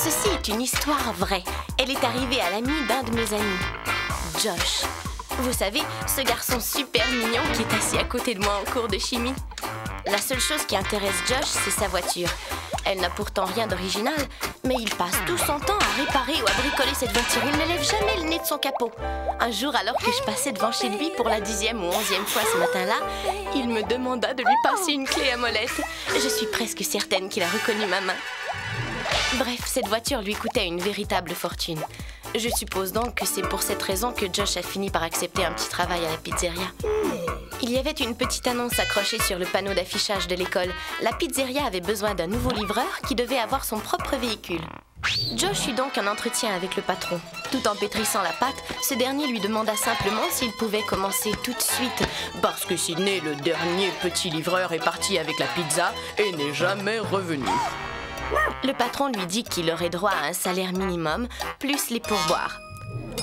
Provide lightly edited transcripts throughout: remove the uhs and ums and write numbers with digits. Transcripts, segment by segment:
Ceci est une histoire vraie. Elle est arrivée à l'ami d'un de mes amis, Josh. Vous savez, ce garçon super mignon qui est assis à côté de moi en cours de chimie. La seule chose qui intéresse Josh, c'est sa voiture. Elle n'a pourtant rien d'original, mais il passe tout son temps à réparer ou à bricoler cette voiture. Il ne lève jamais le nez de son capot. Un jour, alors que je passais devant chez lui pour la 10e ou 11e fois ce matin-là, il me demanda de lui passer une clé à molette. Je suis presque certaine qu'il a reconnu ma main. Bref, cette voiture lui coûtait une véritable fortune. Je suppose donc que c'est pour cette raison que Josh a fini par accepter un petit travail à la pizzeria. Il y avait une petite annonce accrochée sur le panneau d'affichage de l'école. La pizzeria avait besoin d'un nouveau livreur qui devait avoir son propre véhicule. Josh eut donc un entretien avec le patron. Tout en pétrissant la pâte, ce dernier lui demanda simplement s'il pouvait commencer tout de suite. Parce que Sidney, le dernier petit livreur, est parti avec la pizza et n'est jamais revenu. Le patron lui dit qu'il aurait droit à un salaire minimum, plus les pourboires.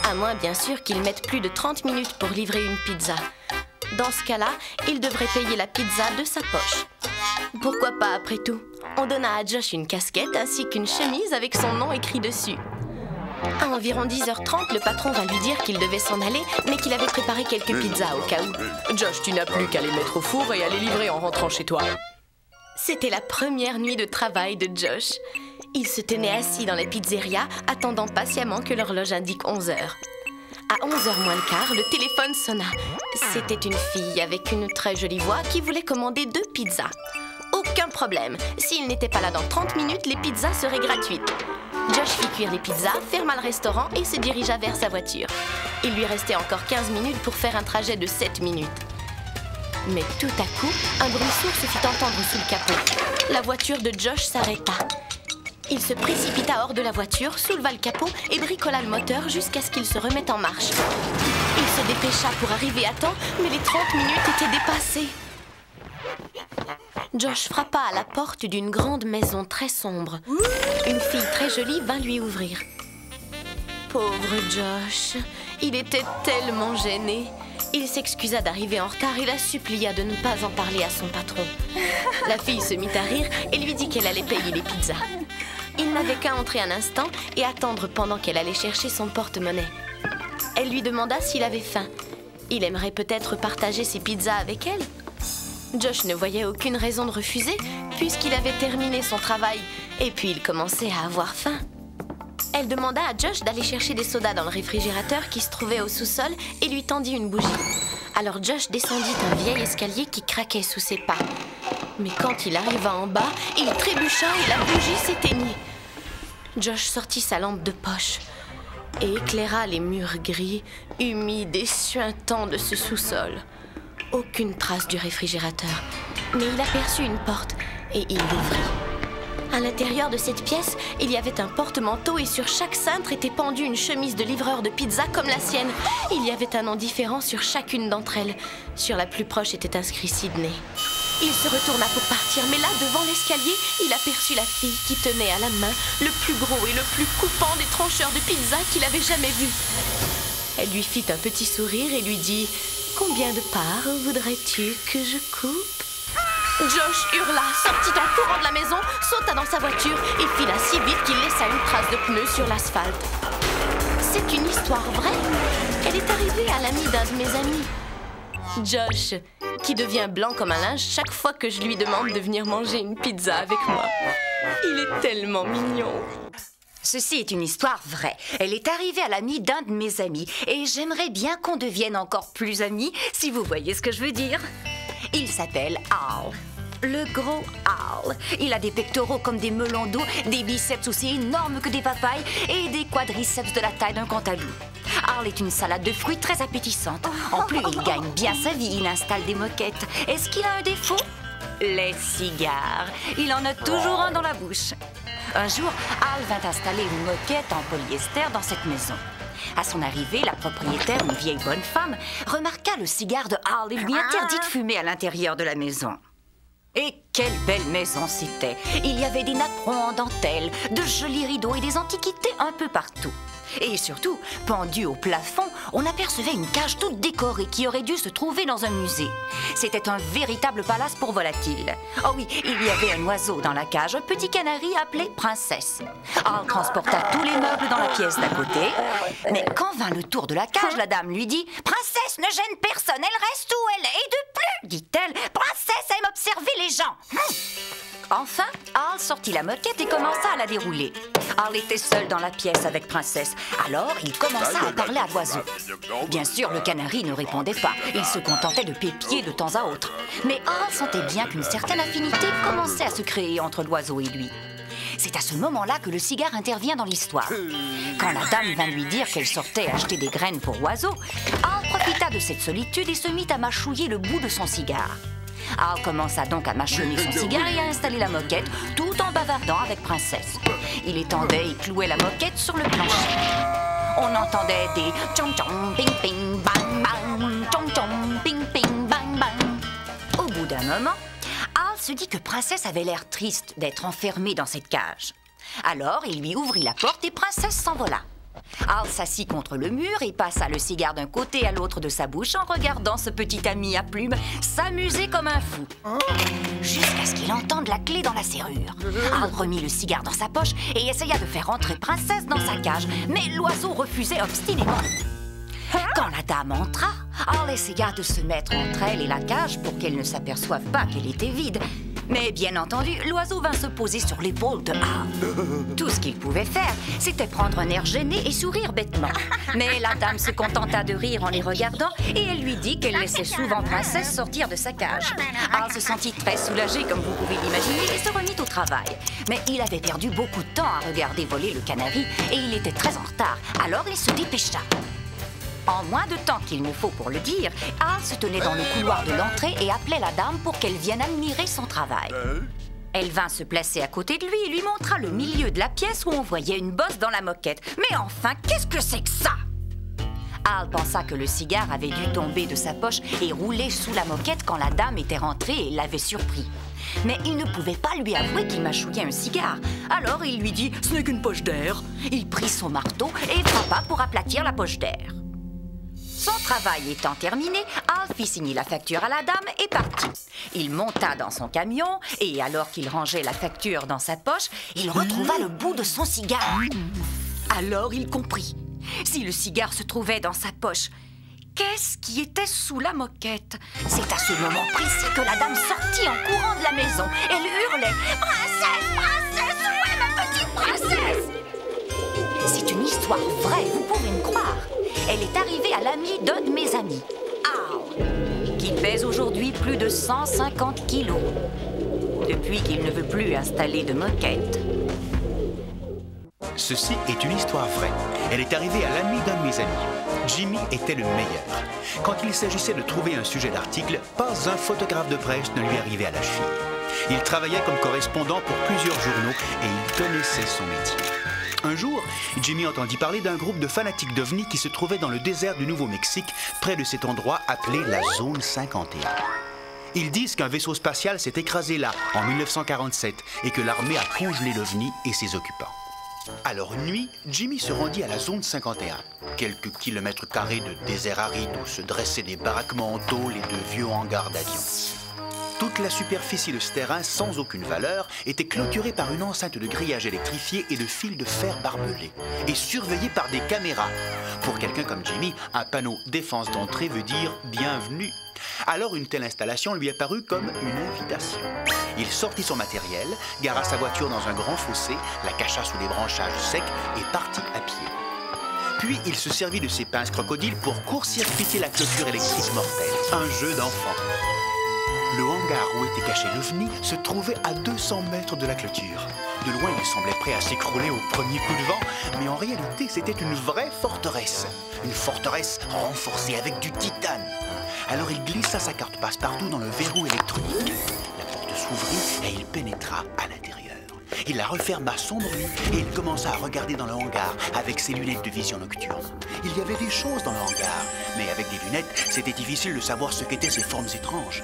À moins, bien sûr, qu'il mette plus de 30 minutes pour livrer une pizza. Dans ce cas-là, il devrait payer la pizza de sa poche. Pourquoi pas, après tout? On donna à Josh une casquette ainsi qu'une chemise avec son nom écrit dessus. À environ 10h30, le patron va lui dire qu'il devait s'en aller, mais qu'il avait préparé quelques pizzas au cas où. Josh, tu n'as plus qu'à les mettre au four et à les livrer en rentrant chez toi. C'était la première nuit de travail de Josh. Il se tenait assis dans la pizzeria, attendant patiemment que l'horloge indique 11h. À 11h moins le quart, le téléphone sonna. C'était une fille avec une très jolie voix qui voulait commander 2 pizzas. Aucun problème. S'il n'était pas là dans 30 minutes, les pizzas seraient gratuites. Josh fit cuire les pizzas, ferma le restaurant et se dirigea vers sa voiture. Il lui restait encore 15 minutes pour faire un trajet de 7 minutes. Mais tout à coup, un bruit sourd se fit entendre sous le capot. La voiture de Josh s'arrêta. Il se précipita hors de la voiture, souleva le capot et bricola le moteur jusqu'à ce qu'il se remette en marche. Il se dépêcha pour arriver à temps, mais les 30 minutes étaient dépassées. Josh frappa à la porte d'une grande maison très sombre. Une fille très jolie vint lui ouvrir. Pauvre Josh, il était tellement gêné. Il s'excusa d'arriver en retard et la supplia de ne pas en parler à son patron. La fille se mit à rire et lui dit qu'elle allait payer les pizzas. Il n'avait qu'à entrer un instant et attendre pendant qu'elle allait chercher son porte-monnaie. Elle lui demanda s'il avait faim. Il aimerait peut-être partager ses pizzas avec elle. Josh ne voyait aucune raison de refuser puisqu'il avait terminé son travail et puis il commençait à avoir faim. Elle demanda à Josh d'aller chercher des sodas dans le réfrigérateur qui se trouvait au sous-sol et lui tendit une bougie. Alors Josh descendit un vieil escalier qui craquait sous ses pas. Mais quand il arriva en bas, il trébucha et la bougie s'éteignit. Josh sortit sa lampe de poche et éclaira les murs gris, humides et suintants de ce sous-sol. Aucune trace du réfrigérateur, mais il aperçut une porte et il l'ouvrit. À l'intérieur de cette pièce, il y avait un porte-manteau et sur chaque cintre était pendue une chemise de livreur de pizza comme la sienne. Il y avait un nom différent sur chacune d'entre elles. Sur la plus proche était inscrit Sidney. Il se retourna pour partir, mais là, devant l'escalier, il aperçut la fille qui tenait à la main le plus gros et le plus coupant des trancheurs de pizza qu'il avait jamais vu. Elle lui fit un petit sourire et lui dit « Combien de parts voudrais-tu que je coupe ?» Josh hurla, sortit en courant de la maison, sauta dans sa voiture et fila si vite qu'il laissa une trace de pneu sur l'asphalte. C'est une histoire vraie. Elle est arrivée à l'ami d'un de mes amis, Josh, qui devient blanc comme un linge chaque fois que je lui demande de venir manger une pizza avec moi. Il est tellement mignon. Ceci est une histoire vraie. Elle est arrivée à l'ami d'un de mes amis et j'aimerais bien qu'on devienne encore plus amis, si vous voyez ce que je veux dire. Il s'appelle Al. Le gros Al. Il a des pectoraux comme des melons d'eau, des biceps aussi énormes que des papayes et des quadriceps de la taille d'un cantalou. Al est une salade de fruits très appétissante. En plus, il gagne bien sa vie. Il installe des moquettes. Est-ce qu'il a un défaut? Les cigares. Il en a toujours un dans la bouche. Un jour, Al vint installer une moquette en polyester dans cette maison. À son arrivée, la propriétaire, une vieille bonne femme, remarqua le cigare de Al et lui interdit de fumer à l'intérieur de la maison. Et quelle belle maison c'était! Il y avait des napperons en dentelle, de jolis rideaux et des antiquités un peu partout. Et surtout, pendue au plafond, on apercevait une cage toute décorée qui aurait dû se trouver dans un musée. C'était un véritable palace pour volatiles. Oh oui, il y avait un oiseau dans la cage, un petit canari appelé Princesse. Al transporta tous les meubles dans la pièce d'à côté. Mais quand vint le tour de la cage, la dame lui dit « Princesse ne gêne personne, elle reste où elle est. Et de plus, dit-elle, Princesse aime observer les gens. » Enfin, Al sortit la moquette et commença à la dérouler. Al était seul dans la pièce avec Princesse. Alors, il commença à parler à l'oiseau. Bien sûr, le canari ne répondait pas. Il se contentait de pépier de temps à autre. Mais Al sentait bien qu'une certaine affinité commençait à se créer entre l'oiseau et lui. C'est à ce moment-là que le cigare intervient dans l'histoire. Quand la dame vint lui dire qu'elle sortait acheter des graines pour oiseaux, Al profita de cette solitude et se mit à mâchouiller le bout de son cigare. Al commença donc à mâchonner son cigare et à installer la moquette, tout en bavardant avec Princesse. Il étendait et clouait la moquette sur le plancher. On entendait des tchong-tchong, ping-ping, bang-bang, tchong-tchong, ping-ping, bang-bang. Au bout d'un moment, Al se dit que Princesse avait l'air triste d'être enfermée dans cette cage. Alors, il lui ouvrit la porte et Princesse s'envola. Al s'assit contre le mur et passa le cigare d'un côté à l'autre de sa bouche en regardant ce petit ami à plumes s'amuser comme un fou. Jusqu'à ce qu'il entende la clé dans la serrure. Al remit le cigare dans sa poche et essaya de faire entrer Princesse dans sa cage, mais l'oiseau refusait obstinément. Quand la dame entra, Al essaya de se mettre entre elle et la cage pour qu'elle ne s'aperçoive pas qu'elle était vide. Mais bien entendu, l'oiseau vint se poser sur l'épaule de Al. Tout ce qu'il pouvait faire, c'était prendre un air gêné et sourire bêtement. Mais la dame se contenta de rire en les regardant et elle lui dit qu'elle laissait souvent Princesse sortir de sa cage. Al se sentit très soulagé, comme vous pouvez l'imaginer, et se remit au travail. Mais il avait perdu beaucoup de temps à regarder voler le canari et il était très en retard, alors il se dépêcha. En moins de temps qu'il ne faut pour le dire, Al se tenait dans le couloir de l'entrée et appelait la dame pour qu'elle vienne admirer son travail. Elle vint se placer à côté de lui et lui montra le milieu de la pièce où on voyait une bosse dans la moquette. Mais enfin, qu'est-ce que c'est que ça? Al pensa que le cigare avait dû tomber de sa poche et rouler sous la moquette quand la dame était rentrée et l'avait surpris. Mais il ne pouvait pas lui avouer qu'il mâchouillait un cigare. Alors il lui dit « Ce n'est qu'une poche d'air ». Il prit son marteau et frappa pour aplatir la poche d'air. Son travail étant terminé, Al fit signer la facture à la dame et partit. Il monta dans son camion et alors qu'il rangeait la facture dans sa poche, il retrouva le bout de son cigare. Alors il comprit. Si le cigare se trouvait dans sa poche, qu'est-ce qui était sous la moquette? C'est à ce moment précis que la dame sortit en courant de la maison. Elle hurlait « Princesse, princesse, où est ma petite princesse ?» C'est une histoire vraie, vous pouvez me croire. Elle est arrivée à l'ami d'un de mes amis, Al, qui pèse aujourd'hui plus de 150 kilos, depuis qu'il ne veut plus installer de moquette. Ceci est une histoire vraie. Elle est arrivée à l'ami d'un de mes amis. Jimmy était le meilleur. Quand il s'agissait de trouver un sujet d'article, pas un photographe de presse ne lui arrivait à la cheville. Il travaillait comme correspondant pour plusieurs journaux et il connaissait son métier. Un jour, Jimmy entendit parler d'un groupe de fanatiques d'OVNI qui se trouvait dans le désert du Nouveau-Mexique, près de cet endroit appelé la Zone 51. Ils disent qu'un vaisseau spatial s'est écrasé là, en 1947, et que l'armée a congelé l'OVNI et ses occupants. Alors une nuit, Jimmy se rendit à la Zone 51, quelques kilomètres carrés de désert aride où se dressaient des baraquements en tôle et de vieux hangars d'avions. Toute la superficie de ce terrain, sans aucune valeur, était clôturée par une enceinte de grillage électrifié et de fils de fer barbelés, et surveillée par des caméras. Pour quelqu'un comme Jimmy, un panneau « Défense d'entrée » veut dire « Bienvenue ». Alors une telle installation lui apparut comme une invitation. Il sortit son matériel, gara sa voiture dans un grand fossé, la cacha sous des branchages secs et partit à pied. Puis il se servit de ses pinces crocodiles pour court-circuiter la clôture électrique mortelle. Un jeu d'enfant. Le hangar où était caché l'OVNI se trouvait à 200 mètres de la clôture. De loin, il semblait prêt à s'écrouler au premier coup de vent, mais en réalité, c'était une vraie forteresse. Une forteresse renforcée avec du titane. Alors il glissa sa carte passe-partout dans le verrou électronique. La porte s'ouvrit et il pénétra à l'intérieur. Il la referma son bruit et il commença à regarder dans le hangar avec ses lunettes de vision nocturne. Il y avait des choses dans le hangar, mais avec des lunettes, c'était difficile de savoir ce qu'étaient ces formes étranges.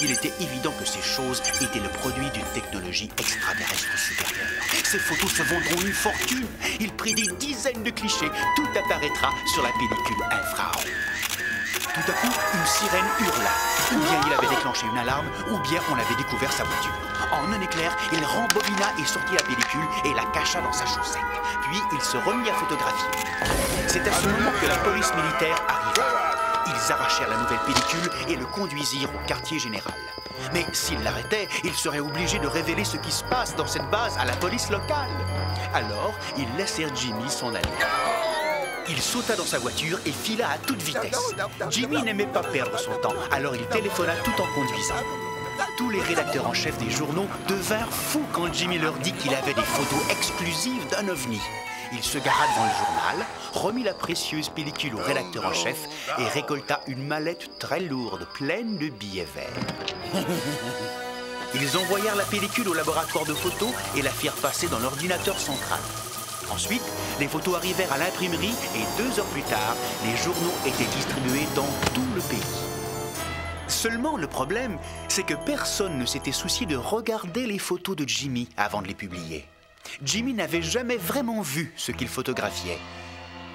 Il était évident que ces choses étaient le produit d'une technologie extraterrestre supérieure. Ces photos se vendront une fortune. Il prit des dizaines de clichés. Tout apparaîtra sur la pellicule infrarouge. Tout à coup, une sirène hurla. Ou bien il avait déclenché une alarme, ou bien on avait découvert sa voiture. En un éclair, il rembobina et sortit la pellicule et la cacha dans sa chaussette. Puis il se remit à photographier. C'est à ce moment que la police militaire arriva. Ils arrachèrent la nouvelle pellicule et le conduisirent au quartier général. Mais s'ils l'arrêtaient, ils seraient obligés de révéler ce qui se passe dans cette base à la police locale. Alors, ils laissèrent Jimmy s'en aller. Il sauta dans sa voiture et fila à toute vitesse. Jimmy n'aimait pas perdre son temps, alors il téléphona tout en conduisant. Tous les rédacteurs en chef des journaux devinrent fous quand Jimmy leur dit qu'il avait des photos exclusives d'un ovni. Il se gara devant le journal, remit la précieuse pellicule au rédacteur en chef et récolta une mallette très lourde, pleine de billets verts. Ils envoyèrent la pellicule au laboratoire de photos et la firent passer dans l'ordinateur central. Ensuite, les photos arrivèrent à l'imprimerie et 2 heures plus tard, les journaux étaient distribués dans tout le pays. Seulement, le problème, c'est que personne ne s'était soucié de regarder les photos de Jimmy avant de les publier. Jimmy n'avait jamais vraiment vu ce qu'il photographiait.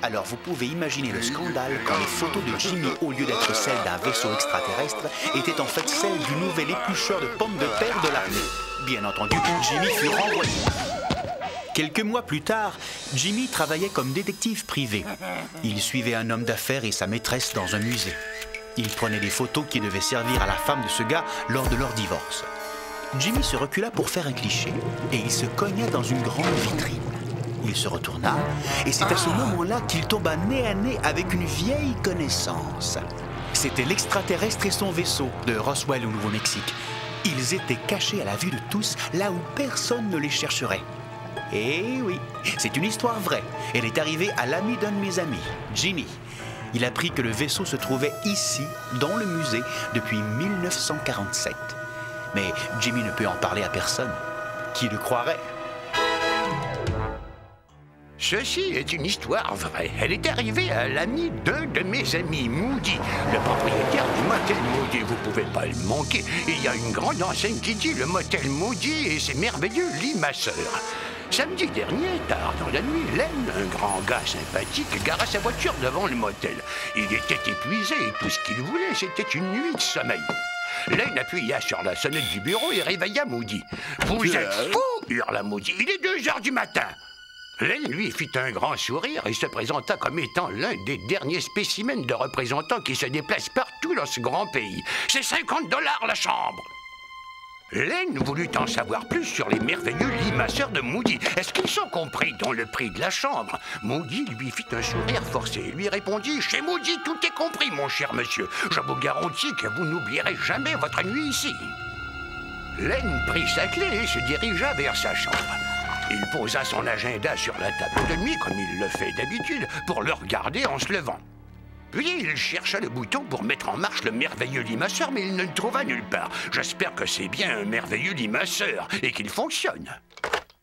Alors vous pouvez imaginer le scandale quand les photos de Jimmy, au lieu d'être celles d'un vaisseau extraterrestre, étaient en fait celles du nouvel éplucheur de pommes de terre de l'armée. Bien entendu, Jimmy fut renvoyé. Quelques mois plus tard, Jimmy travaillait comme détective privé. Il suivait un homme d'affaires et sa maîtresse dans un musée. Il prenait des photos qui devaient servir à la femme de ce gars lors de leur divorce. Jimmy se recula pour faire un cliché et il se cogna dans une grande vitrine. Il se retourna et c'est à ce moment-là qu'il tomba nez à nez avec une vieille connaissance. C'était l'extraterrestre et son vaisseau de Roswell au Nouveau-Mexique. Ils étaient cachés à la vue de tous, là où personne ne les chercherait. Eh oui, c'est une histoire vraie. Elle est arrivée à l'ami d'un de mes amis, Jimmy. Il apprit que le vaisseau se trouvait ici, dans le musée, depuis 1947. Mais Jimmy ne peut en parler à personne. Qui le croirait? Ceci est une histoire vraie. Elle est arrivée à l'ami d'un de mes amis, Moody, le propriétaire du motel Moody. Vous pouvez pas le manquer. Il y a une grande enseigne qui dit le motel Moody et ses merveilleux limasseurs. Samedi dernier, tard dans la nuit, Len, un grand gars sympathique, gara sa voiture devant le motel. Il était épuisé et tout ce qu'il voulait, c'était une nuit de sommeil. Len appuya sur la sonnette du bureau et réveilla Moody. « Vous êtes fou !» hurla Moody. « Il est 2 heures du matin !» Len, lui, fit un grand sourire et se présenta comme étant l'un des derniers spécimens de représentants qui se déplacent partout dans ce grand pays. « C'est $50 la chambre !» Len voulut en savoir plus sur les merveilleux limasseurs de Moody. Est-ce qu'ils sont compris dans le prix de la chambre? Moody lui fit un sourire forcé et lui répondit « Chez Moody, tout est compris, mon cher monsieur. Je vous garantis que vous n'oublierez jamais votre nuit ici. » Len prit sa clé et se dirigea vers sa chambre. Il posa son agenda sur la table de nuit, comme il le fait d'habitude, pour le regarder en se levant. Puis il chercha le bouton pour mettre en marche le merveilleux limasseur, mais il ne le trouva nulle part. J'espère que c'est bien un merveilleux limasseur et qu'il fonctionne.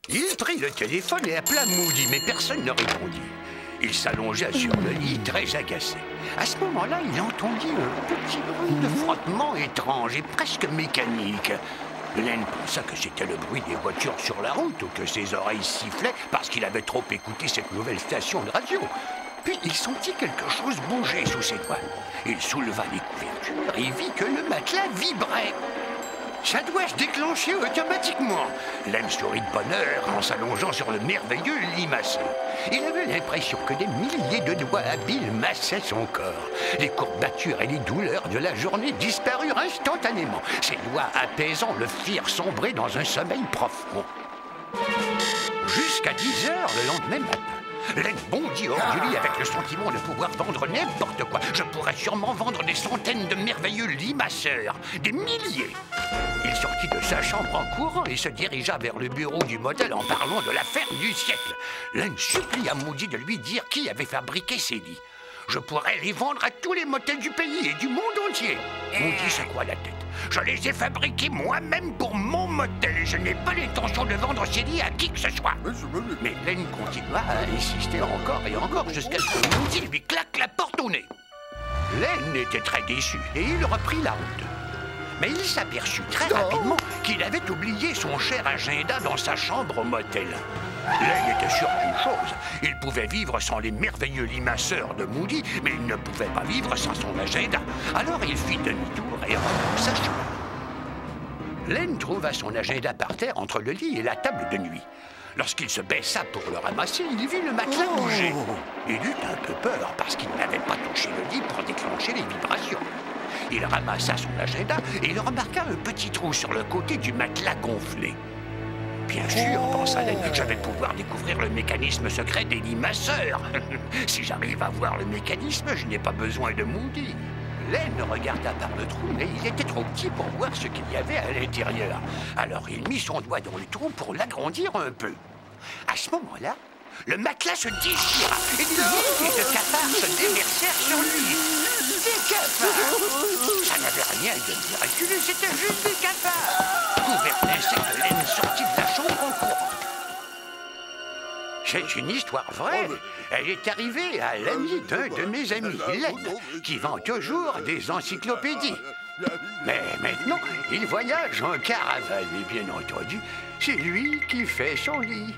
Il prit le téléphone et appela Moody, mais personne ne répondit. Il s'allongea sur le lit, très agacé. À ce moment-là, il entendit un petit bruit de frottement étrange et presque mécanique. Len pensa que c'était le bruit des voitures sur la route ou que ses oreilles sifflaient parce qu'il avait trop écouté cette nouvelle station de radio. Puis il sentit quelque chose bouger sous ses doigts. Il souleva les couvertures et vit que le matelas vibrait. Ça doit se déclencher automatiquement. Len sourit de bonheur en s'allongeant sur le merveilleux limasseur. Il avait l'impression que des milliers de doigts habiles massaient son corps. Les courbatures et les douleurs de la journée disparurent instantanément. Ses doigts apaisants le firent sombrer dans un sommeil profond. Jusqu'à 10 heures le lendemain matin. Len bondit hors du lit avec le sentiment de pouvoir vendre n'importe quoi. Je pourrais sûrement vendre des centaines de merveilleux limasseurs, des milliers. Il sortit de sa chambre en courant et se dirigea vers le bureau du motel en parlant de l'affaire du siècle. Len supplia Moody de lui dire qui avait fabriqué ces lits. Je pourrais les vendre à tous les motels du pays et du monde entier. Moody secoua la tête. Je les ai fabriqués moi-même pour mon motel et je n'ai pas l'intention de vendre ces lits à qui que ce soit. Mais Len continua à insister encore et encore jusqu'à ce que Moody lui claque la porte au nez. Len était très déçu et il reprit la route. Mais il s'aperçut très rapidement qu'il avait oublié son cher agenda dans sa chambre au motel. Len était sûr d'une chose, il pouvait vivre sans les merveilleux limasseurs de Moody, mais il ne pouvait pas vivre sans son agenda. Alors il fit demi-tour et reprit sa chemin. Len trouva son agenda par terre entre le lit et la table de nuit. Lorsqu'il se baissa pour le ramasser, il vit le matelas bouger. Il eut un peu peur parce qu'il n'avait pas touché le lit pour déclencher les vibrations. Il ramassa son agenda et il remarqua un petit trou sur le côté du matelas gonflé. Bien sûr, pensa Len, je vais pouvoir découvrir le mécanisme secret des limasseurs. Si j'arrive à voir le mécanisme, je n'ai pas besoin de Moody. Len regarda par le trou, mais il était trop petit pour voir ce qu'il y avait à l'intérieur. Alors il mit son doigt dans le trou pour l'agrandir un peu. À ce moment-là, le matelas se déchira et des milliers de cafards se déversèrent sur lui. Des cafards! Ça n'avait rien de miraculeux, c'était juste des cafards! Couvert d'insectes, Len sortit de la chambre en courant. C'est une histoire vraie. Elle est arrivée à l'ami d'un de mes amis, Len, qui vend toujours des encyclopédies. Mais maintenant, il voyage en caravane et bien entendu, c'est lui qui fait son lit.